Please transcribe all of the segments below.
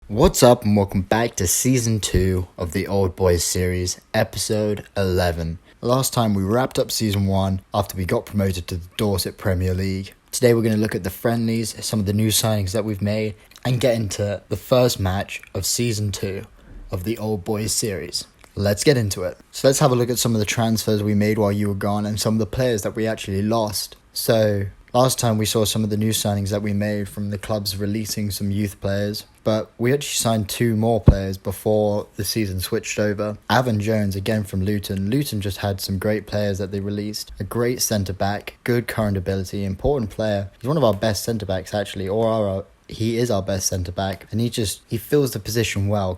What's up and welcome back to Season 2 of the Old Boys series, Episode 11. Last time we wrapped up Season 1 after we got promoted to the Dorset Premier League. Today we're going to look at the friendlies, some of the new signings that we've made, and get into the first match of Season 2 of the Old Boys series. Let's get into it. So let's have a look at some of the transfers we made while you were gone and some of the players that we actually lost. So last time we saw some of the new signings that we made from the clubs releasing some youth players, but we actually signed two more players before the season switched over. Avon Jones, again from Luton. Luton just had some great players that they released. A great centre-back, good current ability, important player. He's one of our best centre-backs actually, he is our best centre-back, and he fills the position well.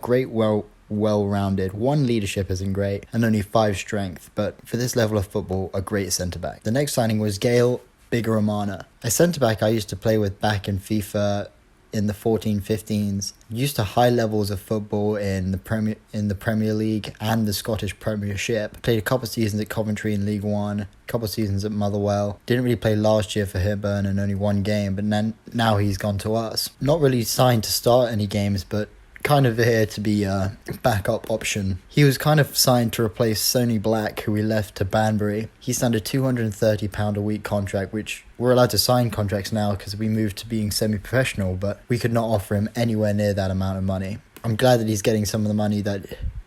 Well-rounded. One leadership isn't great, and only 5 strength, but for this level of football, a great centre-back. The next signing was Gail Bigaramana, a centre-back I used to play with back in FIFA in the 14-15s. Used to high levels of football in the Premier League and the Scottish Premiership. Played a couple of seasons at Coventry in League One, a couple of seasons at Motherwell. Didn't really play last year for Hibbern and only one game, but now he's gone to us. Not really signed to start any games, but kind of here to be a backup option. He was kind of signed to replace Sonny Black, who we left to Banbury. He signed a £230 a week contract, which we're allowed to sign contracts now because we moved to being semi-professional, but we could not offer him anywhere near that amount of money. I'm glad that he's getting some of the money that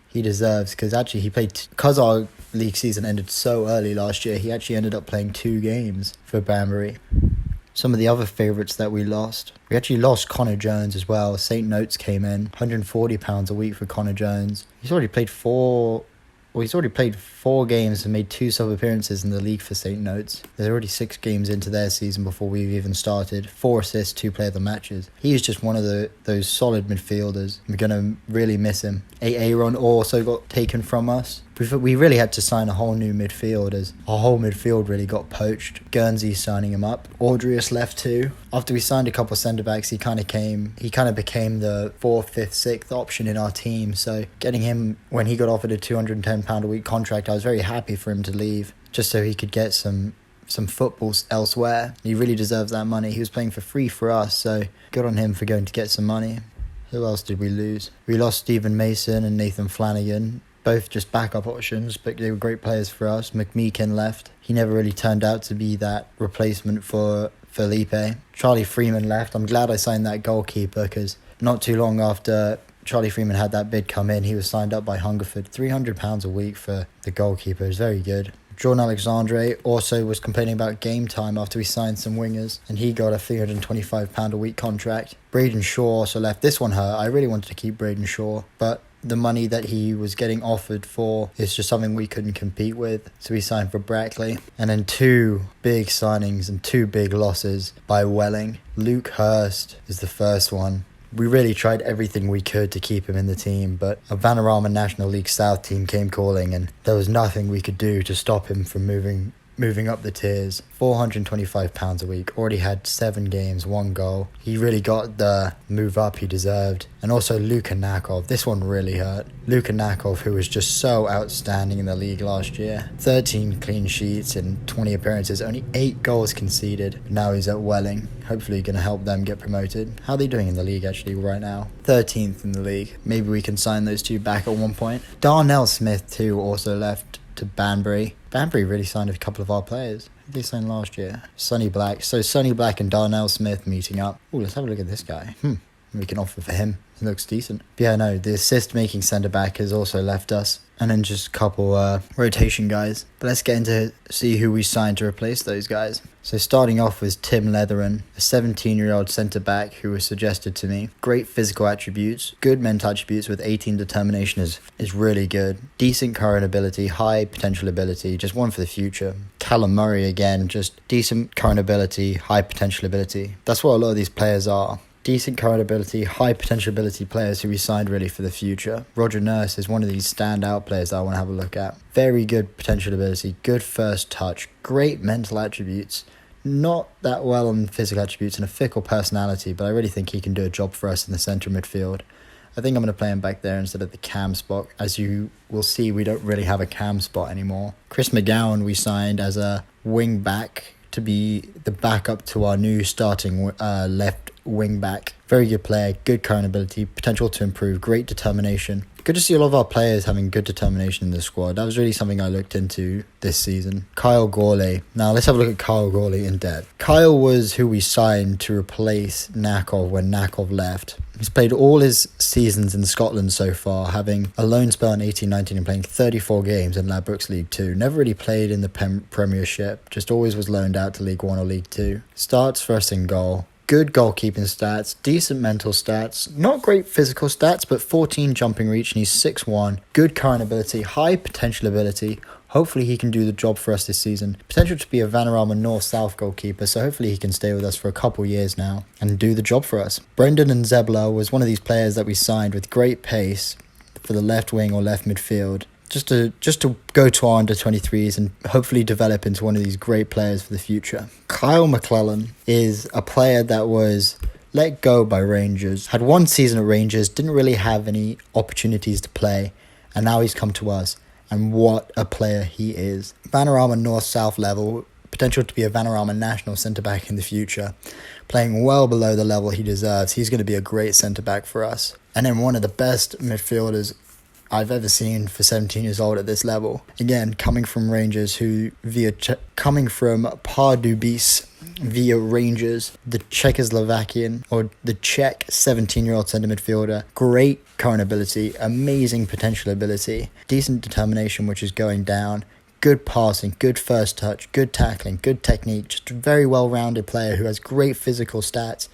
he deserves, because actually because our league season ended so early last year, he actually ended up playing 2 games for Banbury. Some of the other favourites that we lost. We actually lost Connor Jones as well. St. Notes came in. £140 a week for Connor Jones. He's already played 4 games and made 2 sub-appearances in the league for St. Notes. There's already 6 games into their season before we've even started. 4 assists, 2 player of the matches. He is just one of those solid midfielders. We're going to really miss him. Aaron also got taken from us. We really had to sign a whole new midfield, as our whole midfield really got poached. Guernsey signing him up. Audrius left too. After we signed a couple of centre-backs, he kind of became the 4th, 5th, 6th option in our team. So getting him, when he got offered a £210 a week contract, I was very happy for him to leave, just so he could get some football elsewhere. He really deserves that money. He was playing for free for us, so good on him for going to get some money. Who else did we lose? We lost Stephen Mason and Nathan Flanagan. Both just backup options, but they were great players for us. McMeekin left. He never really turned out to be that replacement for Felipe. Charlie Freeman left. I'm glad I signed that goalkeeper, because not too long after Charlie Freeman had that bid come in, he was signed up by Hungerford. £300 a week for the goalkeeper is very good. Jordan Alexandre also was complaining about game time after we signed some wingers, and he got a £325 a week contract. Braden Shaw also left. This one hurt. I really wanted to keep Braden Shaw, but the money that he was getting offered for is just something we couldn't compete with, so we signed for Brackley. And then 2 big signings and 2 big losses by Welling. Luke Hurst is the first one. We really tried everything we could to keep him in the team, but a Vanarama National League South team came calling, and there was nothing we could do to stop him from moving up the tiers. £425 a week. Already had 7 games, 1 goal. He really got the move up he deserved. And also Luka Nakov. This one really hurt. Luka Nakov, who was just so outstanding in the league last year. 13 clean sheets and 20 appearances. Only 8 goals conceded. Now he's at Welling. Hopefully going to help them get promoted. How are they doing in the league actually right now? 13th in the league. Maybe we can sign those 2 back at one point. Darnell Smith too also left to Banbury. Banbury really signed a couple of our players. Who did they sign last year? Sonny Black. So Sonny Black and Darnell Smith meeting up. Oh, let's have a look at this guy. We can offer for him. He looks decent. But yeah, no, the assist-making centre-back has also left us. And then just a couple rotation guys. But let's get into see who we signed to replace those guys. So starting off was Tim Leatheran, a 17-year-old centre-back who was suggested to me. Great physical attributes, good mental attributes with 18 determination is really good. Decent current ability, high potential ability, just one for the future. Callum Murray again, just decent current ability, high potential ability. That's what a lot of these players are. Decent current ability, high potential ability players who we signed really for the future. Roger Nurse is one of these standout players that I want to have a look at. Very good potential ability, good first touch, great mental attributes. Not that well on physical attributes and a fickle personality, but I really think he can do a job for us in the centre midfield. I think I'm going to play him back there instead of the cam spot. As you will see, we don't really have a cam spot anymore. Chris McGowan we signed as a wing back to be the backup to our new starting left wing back. Very good player, good current ability, potential to improve, great determination. Good to see a lot of our players having good determination in the squad. That was really something I looked into this season. Kyle Gorley. Now let's have a look at Kyle Gorley in depth. Kyle was who we signed to replace Nakov when Nakov left. He's played all his seasons in Scotland so far, having a loan spell in 18-19 and playing 34 games in Ladbrokes League 2. Never really played in the Premiership, just always was loaned out to League 1 or League 2. Starts for us in goal. Good goalkeeping stats, decent mental stats, not great physical stats, but 14 jumping reach and he's 6'1", good current ability, high potential ability. Hopefully he can do the job for us this season. Potential to be a Vanarama North-South goalkeeper, so hopefully he can stay with us for a couple years now and do the job for us. Brendan and Zebla was one of these players that we signed with great pace for the left wing or left midfield. Just to go to our under-23s and hopefully develop into one of these great players for the future. Kyle McClellan is a player that was let go by Rangers. Had one season at Rangers, didn't really have any opportunities to play, and now he's come to us. And what a player he is. Vanarama North-South level, potential to be a Vanarama national centre-back in the future. Playing well below the level he deserves. He's going to be a great centre-back for us. And then one of the best midfielders I've ever seen for 17 years old at this level. Again, coming from Rangers, coming from Pardubice via Rangers, the Czechoslovakian or the Czech 17-year-old centre midfielder. Great current ability, amazing potential ability, decent determination, which is going down. Good passing, good first touch, good tackling, good technique. Just a very well-rounded player who has great physical stats.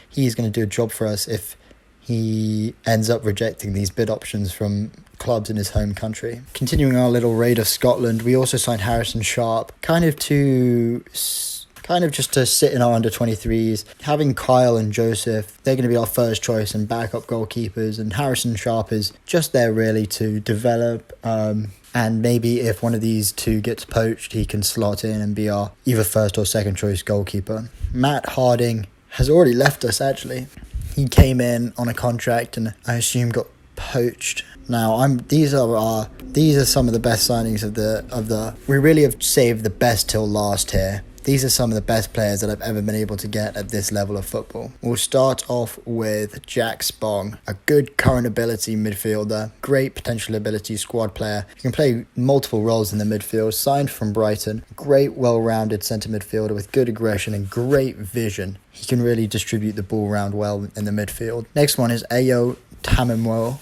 He's going to do a job for us if he ends up rejecting these bid options from clubs in his home country. Continuing our little raid of Scotland, we also signed Harrison Sharp, kind of just to sit in our under-23s. Having Kyle and Joseph, they're going to be our first choice and backup goalkeepers, and Harrison Sharp is just there really to develop, and maybe if one of these two gets poached, he can slot in and be our either first or second choice goalkeeper. Matt Harding has already left us actually. He came in on a contract and I assume got poached. Now these are some of the best signings of the we really have saved the best till last here. These are some of the best players that I've ever been able to get at this level of football. We'll start off with Jack Spong, a good current ability midfielder, great potential ability squad player. He can play multiple roles in the midfield, signed from Brighton. Great well-rounded centre midfielder with good aggression and great vision. He can really distribute the ball around well in the midfield. Next one is Ayo Tanimowo.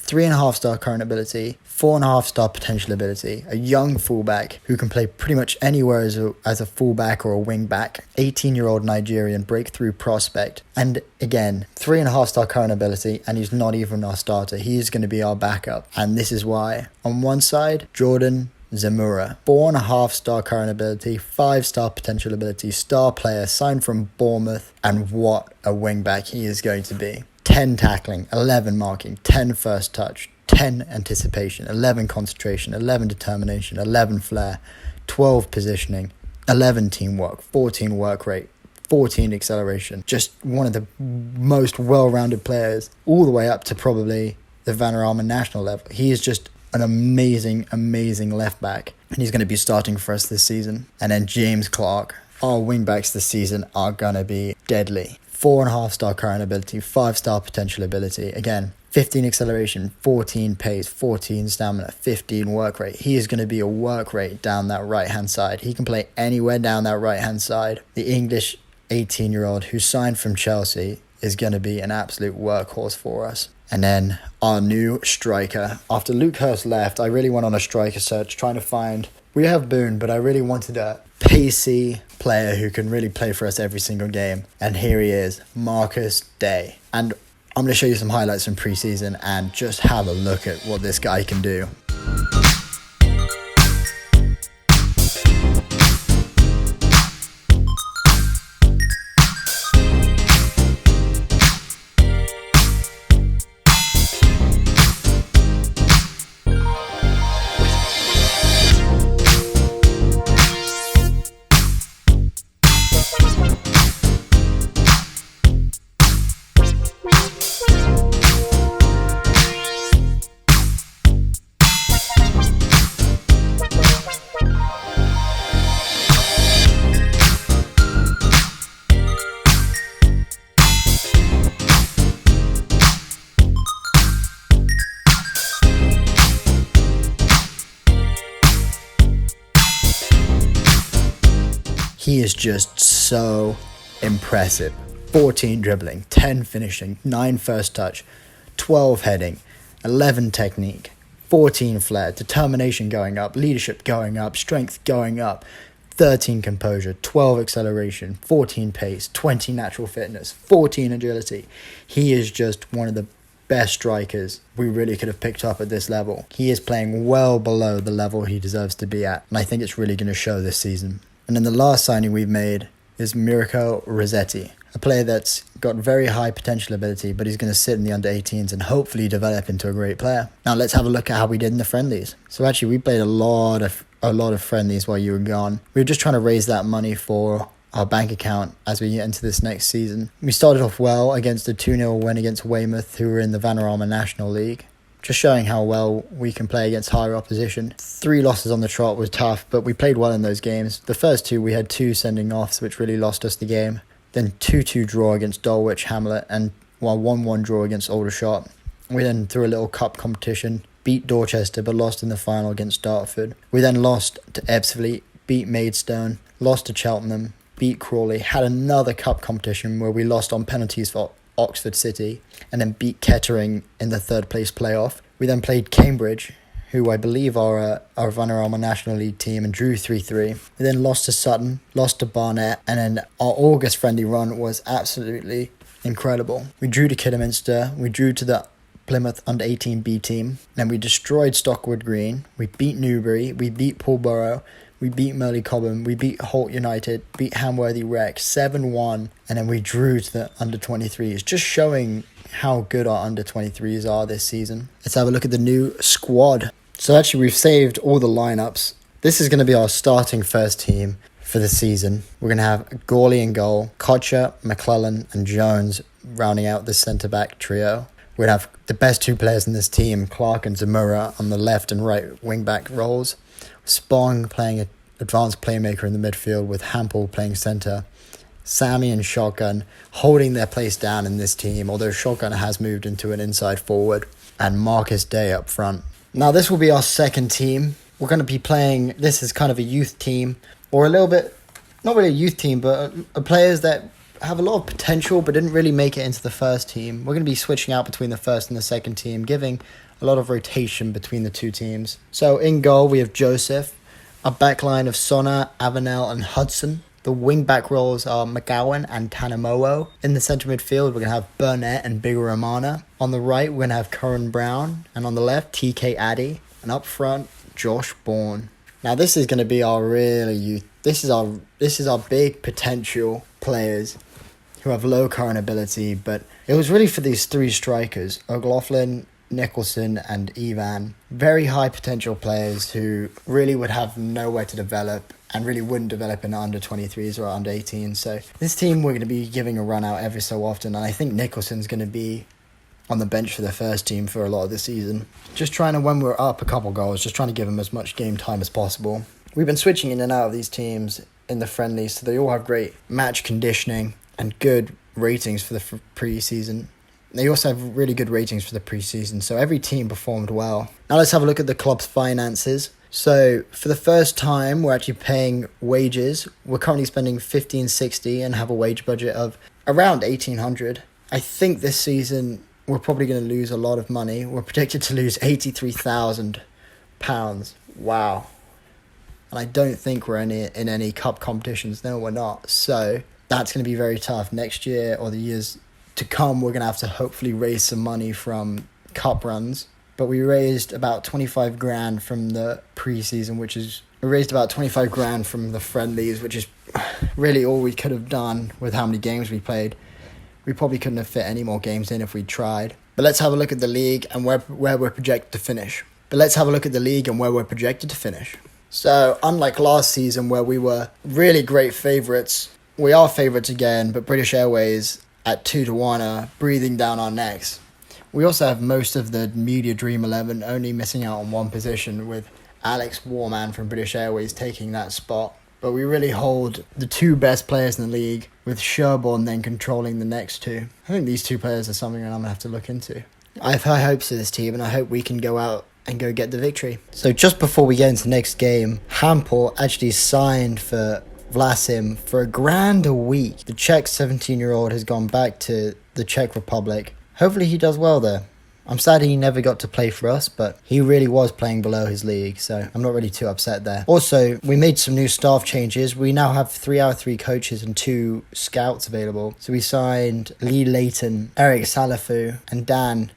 3.5 star current ability, 4.5 star potential ability, a young fullback who can play pretty much anywhere as a fullback or a wing back, 18-year-old Nigerian breakthrough prospect, and again 3.5 star current ability, and he's not even our starter. He is going to be our backup, and this is why. On one side, Jordan Zamura, 4.5 star current ability, 5 star potential ability, star player, signed from Bournemouth, and what a wing back he is going to be. 10 tackling, 11 marking, 10 first touch, 10 anticipation, 11 concentration, 11 determination, 11 flair, 12 positioning, 11 teamwork, 14 work rate, 14 acceleration. Just one of the most well-rounded players all the way up to probably the Vanarama national level. He is just an amazing left back, and he's going to be starting for us this season. And then James Clark, our wing backs this season are going to be deadly. 4.5 star current ability, 5 star potential ability. Again, 15 acceleration, 14 pace, 14 stamina, 15 work rate. He is going to be a work rate down that right hand side. He can play anywhere down that right hand side. The English 18-year-old who signed from Chelsea is going to be an absolute workhorse for us. And then our new striker. After Luke Hurst left, I really went on a striker search trying to find... We have Boone, but I really wanted a pacey player who can really play for us every single game. And here he is, Marcus Day. And I'm going to show you some highlights from pre-season and just have a look at what this guy can do. He is just so impressive. 14 dribbling, 10 finishing, 9 first touch, 12 heading, 11 technique, 14 flair, determination going up, leadership going up, strength going up, 13 composure, 12 acceleration, 14 pace, 20 natural fitness, 14 agility. He is just one of the best strikers we really could have picked up at this level. He is playing well below the level he deserves to be at, and I think it's really going to show this season. And then the last signing we've made is Mirko Rossetti, a player that's got very high potential ability, but he's going to sit in the under-18s and hopefully develop into a great player. Now let's have a look at how we did in the friendlies. So actually we played a lot of friendlies while you were gone. We were just trying to raise that money for our bank account as we get into this next season. We started off well against a 2-0 win against Weymouth, who were in the Vanarama National League. Just showing how well we can play against higher opposition. 3 losses on the trot was tough, but we played well in those games. The first 2, we had 2 sending offs, which really lost us the game. Then 2-2 draw against Dulwich Hamlet, and 1-1 draw against Aldershot. We then, through a little cup competition, beat Dorchester, but lost in the final against Dartford. We then lost to Ebbsfleet, beat Maidstone, lost to Cheltenham, beat Crawley, had another cup competition where we lost on penalties for Oxford City, and then beat Kettering in the 3rd place playoff. We then played Cambridge, who I believe are our Vanarama National League team, and drew 3-3. We then lost to Sutton, lost to Barnet, and then our August friendly run was absolutely incredible. We drew to Kidderminster, we drew to the Plymouth under-18 B team, then we destroyed Stockwood Green, we beat Newbury, we beat Pulborough, we beat Merley Cobham, we beat Holt United, beat Hamworthy Rec 7-1, and then we drew to the under-23s, just showing how good our under-23s are this season. Let's have a look at the new squad. So actually we've saved all the lineups. This is going to be our starting first team for the season. We're going to have Gawley in goal, Kocher, McClellan and Jones rounding out the centre-back trio. We're going to have the best 2 players in this team, Clark and Zamora, on the left and right wing-back roles. Spong playing an advanced playmaker in the midfield, with Hampel playing centre. Sammy and Shotgun holding their place down in this team, although Shotgun has moved into an inside forward. And Marcus Day up front. Now this will be our second team. We're going to be playing, this is kind of a youth team, or a little bit, not really a youth team, but players that have a lot of potential but didn't really make it into the first team. We're going to be switching out between the first and the second team, giving a lot of rotation between the 2 teams. So in goal we have Joseph, a backline of Sonna, Avenel and Hudson. The wing-back roles are McGowan and Tanamowo. In the centre midfield, we're going to have Burnett and Big Romana. On the right, we're going to have Curran Brown. And on the left, TK Addy. And up front, Josh Bourne. Now, this is going to be our really youth. This is our big potential players who have low current ability. But it was really for these 3 strikers, O'Glaughlin, Nicholson and Evan. Very high potential players who really would have nowhere to develop and really wouldn't develop in under-23s or under-18s. So this team we're going to be giving a run out every so often, and I think Nicholson's going to be on the bench for the first team for a lot of the season. Just trying to, when we're up a couple goals, just trying to give them as much game time as possible. We've been switching in and out of these teams in the friendlies, so they all have great match conditioning and good ratings for the pre-season. They also have really good ratings for the pre-season, so every team performed well. Now let's have a look at the club's finances. So for the first time, we're actually paying wages. We're currently spending $1,560 and have a wage budget of around $1,800. I think this season we're probably going to lose a lot of money. We're predicted to lose £83,000. Wow. And I don't think we're in any cup competitions. No, we're not. So that's going to be very tough. Next year or the years to come, we're going to have to hopefully raise some money from cup runs. But we raised about 25 grand from the pre-season, we raised about 25 grand from the friendlies, which is really all we could have done with how many games we played. We probably couldn't have fit any more games in if we tried. But let's have a look at the league and where we're projected to finish. So unlike last season where we were really great favourites, we are favourites again, but British Airways at 2-1 are breathing down our necks. We also have most of the media Dream 11 only missing out on one position, with Alex Warman from British Airways taking that spot. But we really hold the 2 best players in the league, with Sherborne then controlling the next 2. I think these 2 players are something that I'm going to have to look into. I have high hopes for this team, and I hope we can go out and go get the victory. So just before we get into the next game, Hampel actually signed for Vlasim for a grand a week. The Czech 17-year-old has gone back to the Czech Republic. Hopefully he does well there. I'm sad he never got to play for us, but he really was playing below his league, so I'm not really too upset there. Also, we made some new staff changes. We now have 3 out of 3 coaches and 2 scouts available. So we signed Lee Layton, Eric Salafu, and Dan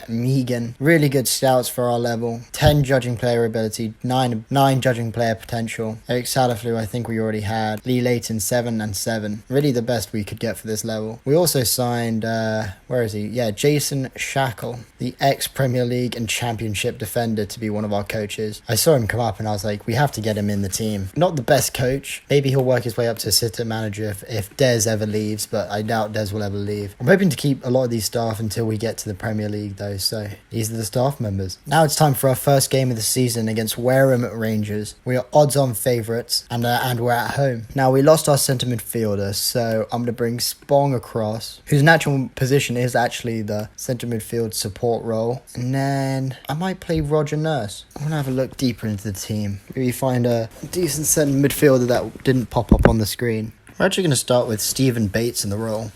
Megan. Really good scouts for our level. 10 judging player ability, 9 judging player potential. Eric Salafu, I think we already had. Lee Layton, 7 and 7. Really the best we could get for this level. We also signed, where is he? Yeah, Jason Shackle, the ex-Premier League and Championship defender, to be one of our coaches. I saw him come up and I was like, we have to get him in the team. Not the best coach. Maybe he'll work his way up to assistant manager if Des ever leaves, but I doubt Des will ever leave. I'm hoping to keep a lot of these staff until we get to the Premier League though, so these are the staff members. Now it's time for our first game of the season against Wareham Rangers. We are odds-on favourites and we're at home. Now we lost our centre midfielder, so I'm going to bring Spong across, whose natural position is actually the centre midfield support role, and then I might play Roger Nurse. I'm gonna have a look deeper into the team, maybe find a decent centre midfielder that didn't pop up on the screen. We're actually going to start with Stephen Bates in the role.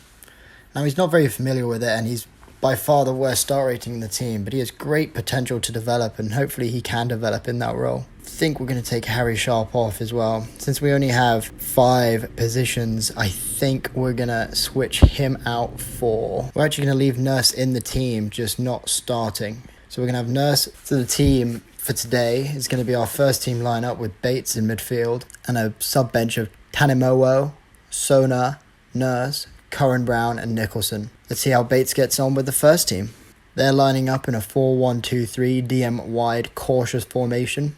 Now he's not very familiar with it, and he's by far the worst star rating in the team, but he has great potential to develop, and hopefully he can develop in that role. I think we're going to take Harry Sharp off as well. Since we only have 5 positions, I think we're going to switch him out for... We're actually going to leave Nurse in the team, just not starting. So we're going to have Nurse to the team for today. It's going to be our first team lineup with Bates in midfield and a sub-bench of Tanimowo, Sona, Nurse, Curran Brown and Nicholson. Let's see how Bates gets on with the first team. They're lining up in a 4-1-2-3 DM wide cautious formation.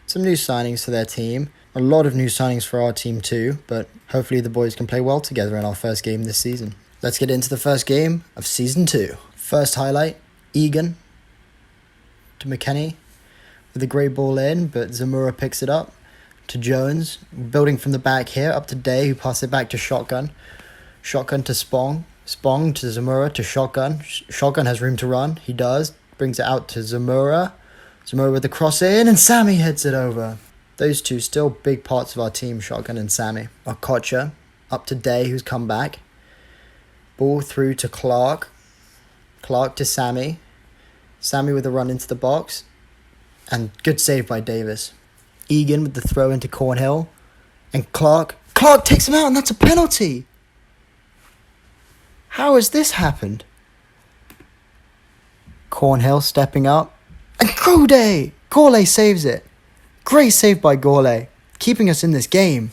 Some new signings to their team. A lot of new signings for our team too, but hopefully the boys can play well together in our first game this season. Let's get into the first game of Season 2. First highlight, Egan to McKennie with a great ball in, but Zamora picks it up to Jones. Building from the back here, up to Day, who passes it back to Shotgun. Shotgun to Spong. Spong to Zamora to Shotgun. Shotgun has room to run. He does. Brings it out to Zamora. Zamora with the cross in, and Sammy heads it over. Those two still big parts of our team, Shotgun and Sammy. Okocha up to Day, who's come back. Ball through to Clark. Clark to Sammy. Sammy with a run into the box. And good save by Davis. Egan with the throw into Cornhill. And Clark takes him out, and that's a penalty. How has this happened? Cornhill stepping up. And Gourlay saves it. Great save by Gourlay, keeping us in this game.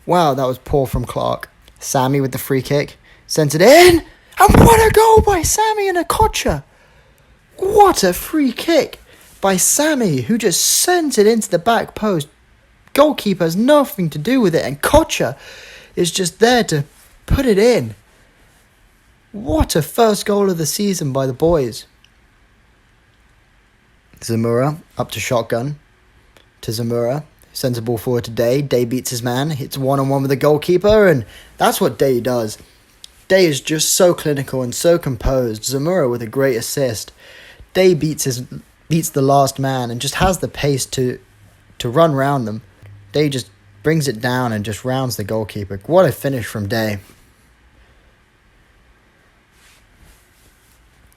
Wow, that was poor from Clark. Sammy with the free kick. Sends it in. And what a goal by Sammy and Okocha. What a free kick by Sammy, who just sends it into the back post. Goalkeeper has nothing to do with it, and Kocha is just there to put it in. What a first goal of the season by the boys. Zamora up to Shotgun. To Zamora. Sends the ball forward to Day. Day beats his man. Hits one-on-one with the goalkeeper, and that's what Day does. Day is just so clinical and so composed. Zamora with a great assist. Day beats the last man and just has the pace to run round them. Day just brings it down and just rounds the goalkeeper. What a finish from Day.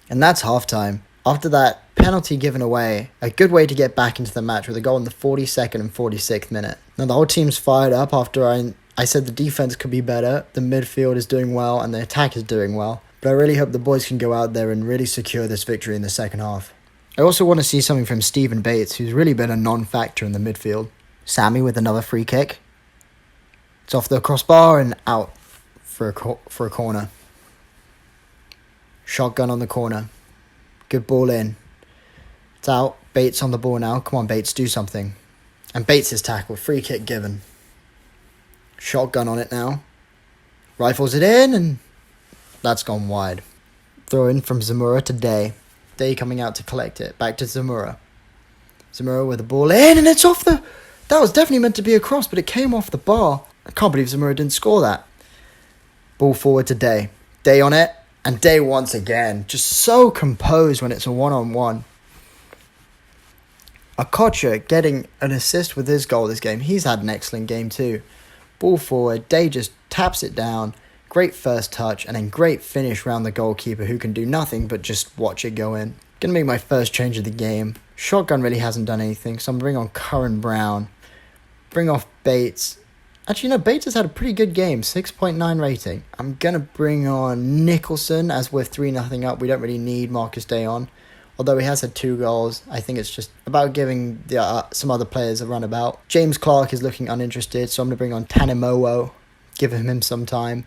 And that's halftime. After that penalty given away, a good way to get back into the match with a goal in the 42nd and 46th minute. Now the whole team's fired up after I said the defense could be better, the midfield is doing well, and the attack is doing well. But I really hope the boys can go out there and really secure this victory in the second half. I also want to see something from Stephen Bates, who's really been a non-factor in the midfield. Sammy with another free kick. It's off the crossbar and out for a corner. Shotgun on the corner. Good ball in. It's out. Bates on the ball now. Come on, Bates, do something. And Bates is tackled. Free kick given. Shotgun on it now. Rifles it in, and that's gone wide. Throw in from Zamora to Day. Day coming out to collect it. Back to Zamora. Zamora with the ball in, and it's off the... That was definitely meant to be a cross, but it came off the bar. I can't believe Zamora didn't score that. Ball forward to Day. Day on it. And Day once again, just so composed when it's a one-on-one. Okocha getting an assist with his goal this game. He's had an excellent game too. ball forward, Day just taps it down, great first touch, and then great finish round the goalkeeper who can do nothing but just watch it go in. Gonna make my first change of the game. Shotgun really hasn't done anything, so I'm gonna bring on Curran Brown, bring off Bates. Actually, no, Bates has had a pretty good game, 6.9 rating. I'm gonna bring on Nicholson, as we're 3-0 up. We don't really need Marcus Day on. Although he has had 2 goals, I think it's just about giving some other players a runabout. James Clark is looking uninterested, so I'm going to bring on Tanimowo, give him some time.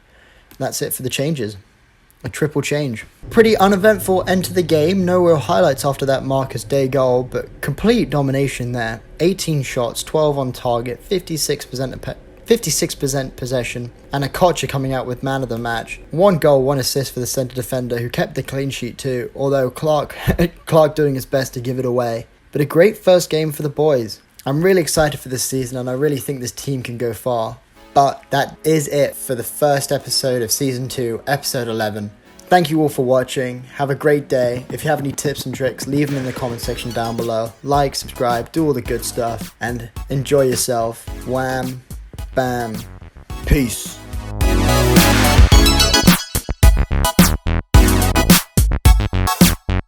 That's it for the changes. A triple change. Pretty uneventful end to the game. No real highlights after that Marcus Day goal, but complete domination there. 18 shots, 12 on target, 56% possession, and a Kocher coming out with man of the match. 1 goal, 1 assist for the centre defender, who kept the clean sheet too, although Clark doing his best to give it away. But a great first game for the boys. I'm really excited for this season, and I really think this team can go far. But that is it for the first episode of Season 2, Episode 11. Thank you all for watching. Have a great day. If you have any tips and tricks, leave them in the comment section down below. Like, subscribe, do all the good stuff, and enjoy yourself. Wham. Bam. Peace.